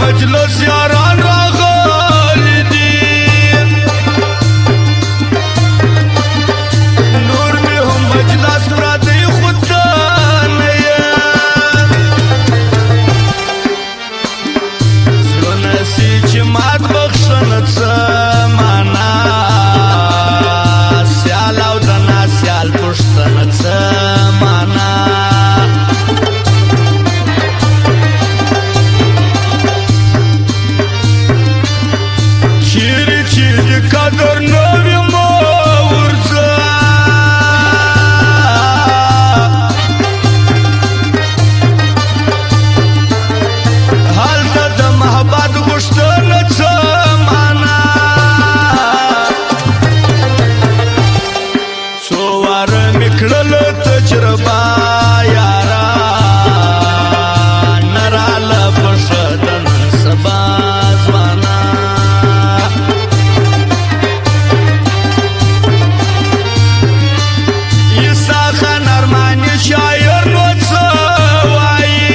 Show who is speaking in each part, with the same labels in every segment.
Speaker 1: مجلس یاران راغلی دي نور مې هم مجلس پراتی خود ته نه یم زړونه سي چې مات بخښنه څه معنا سیال او د ناسیال پوښتنه څه معنا قدر نوی مو ورزا حال تا د محبت غشتن څه معنا څو واره مې کړل تجربه یارا نه راله په ښه د نن سبا ځوانا شاعر نو څه وایي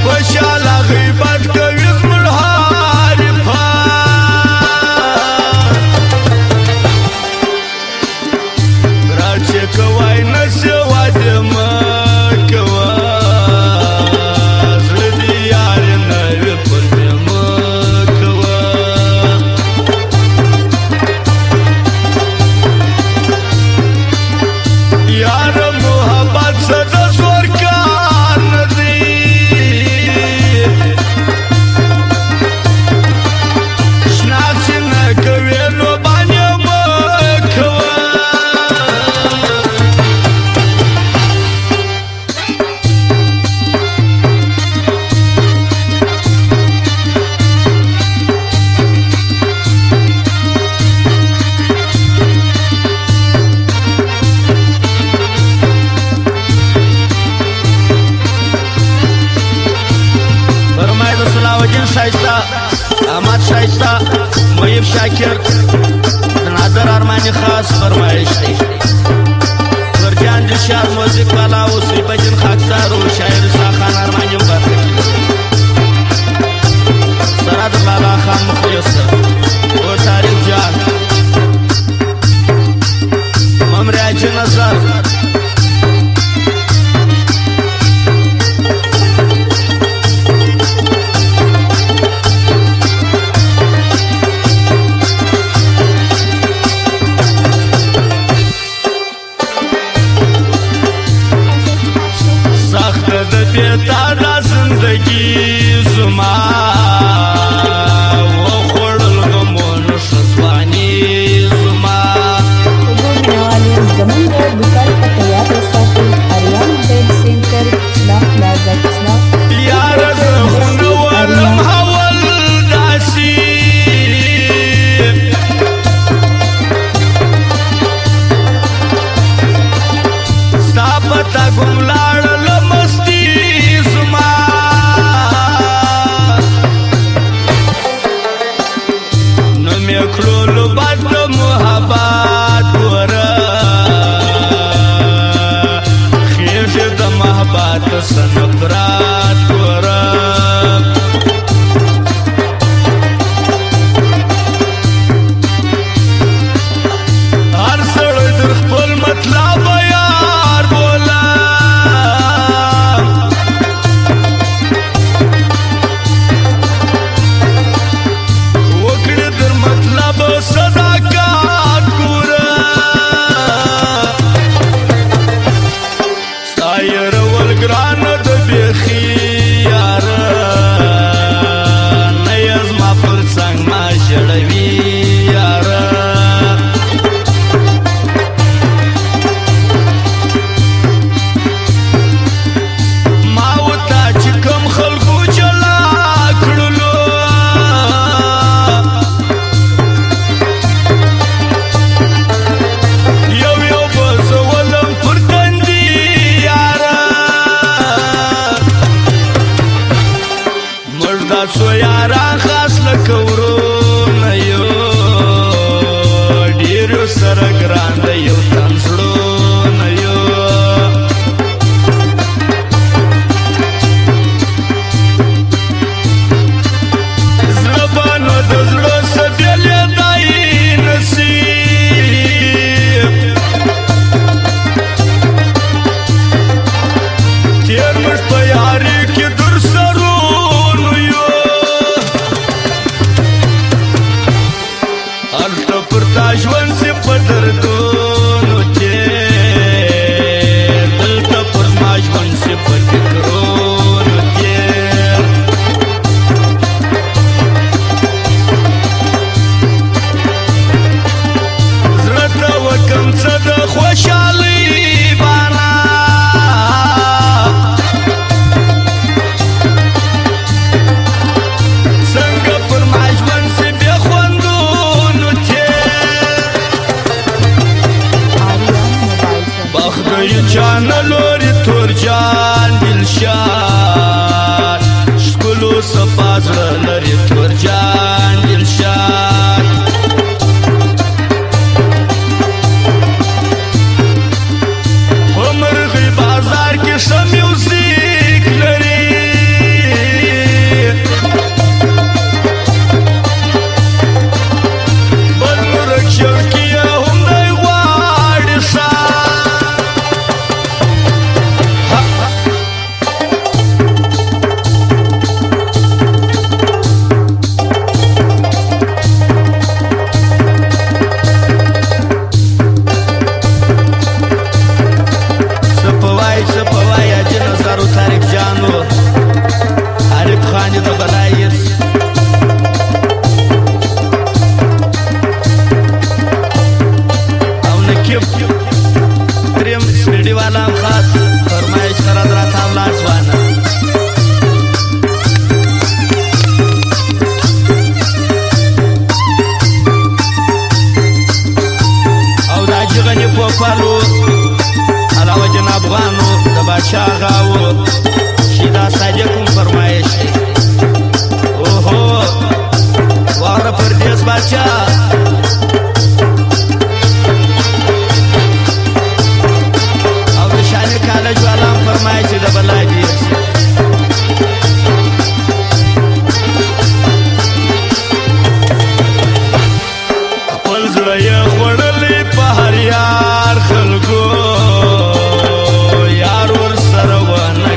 Speaker 1: خوشاله غیبت کوي زموږ حریفان راچې کوی نسې واده مه کوه زړه دې یارې نه وي پر مې مه کوه یار محبت څه د زور کار نه دی شناخت چې نه کوې نو باندې مه کوه شایسته احمد شایسته محیب شاکر نادر ارمانی خاص فرمایش دی ورجان دشار موزیک والا و سیبجن خاکسار و شاعر ساخان ارمانی برخی سراد لالا خان مخلص و تاریخ جان ممریاج نظر بیتا دا زندگی زما و خوڑل غمون شزوانی زما
Speaker 2: زمون در دکان کا تیار ساتي اریان بیڈ سینٹر لا پلازا کشنا
Speaker 1: یار زخون ولم حول داسی ستا گملاړ لمستی زما نو مې کړلو بد محبت ګوره خېژې د محبت څه نفرت ګوره هر سړی در خپل مطلب یار بوله وکړه در مطلب صداقت ګوره ستا یرول ګرانه د بیخي یاره نه یې زما پر څنګ ما ژړوي یاره په یاري کې در سرونو یو هلته پر تا ژوند سي په دردونو تېر دلته پر ما ژوند سي په فکرونو تېر زړه ته وکم څه د خوشحالۍ بانه څنګه پر ما ژوند سي بې خوندونو تېر بخدای جان لوري تور جان دلشاد ښکلو صفا زړه لري تور جان دلشاد په مرغۍ بازار کې ښه میوزیک لري بل مرغ شوقي یې هم دی غواړي ښه سپوای اجي نظر و طارق جانو عارف خانی د بلایر او نکیب دریم سپیډي والا هم خاص فرمایش سره درته ولاړ ځوانه او د حاجي غني پوپالو علاوه جناب غانو د بادشاه غاو شیدا صادق هم فرمایش دی اوهو واره پردیس بادشاه او د شانې کالج والا هم فرمایش دی د بلادي خپل زړه یې خوړلی په هر یار خلکو یار ور سره ونه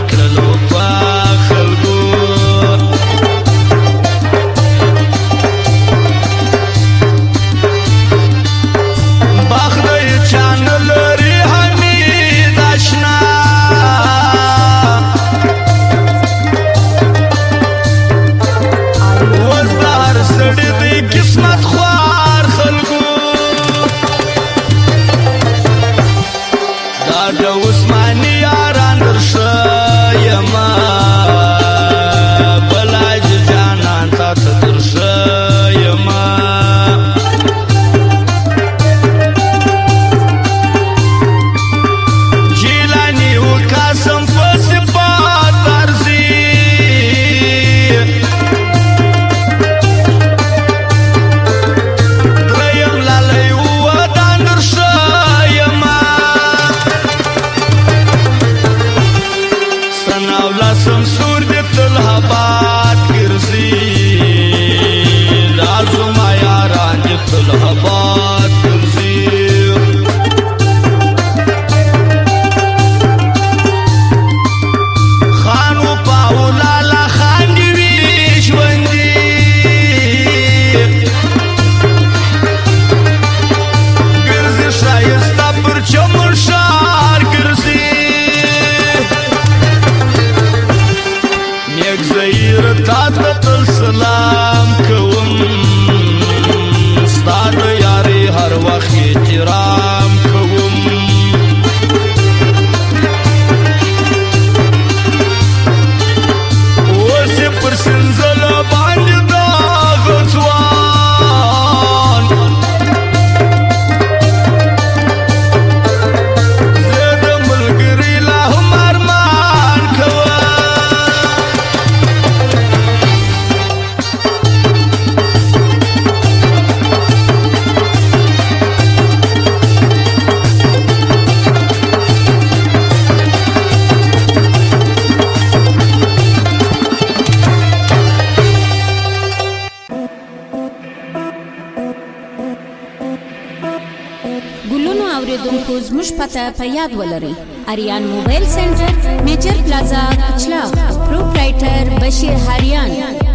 Speaker 3: پته په یاد ولرئ. آریان موبایل سنټر، میجر پلازا، کچلاغ. پروپرایټر بشیر هاریان.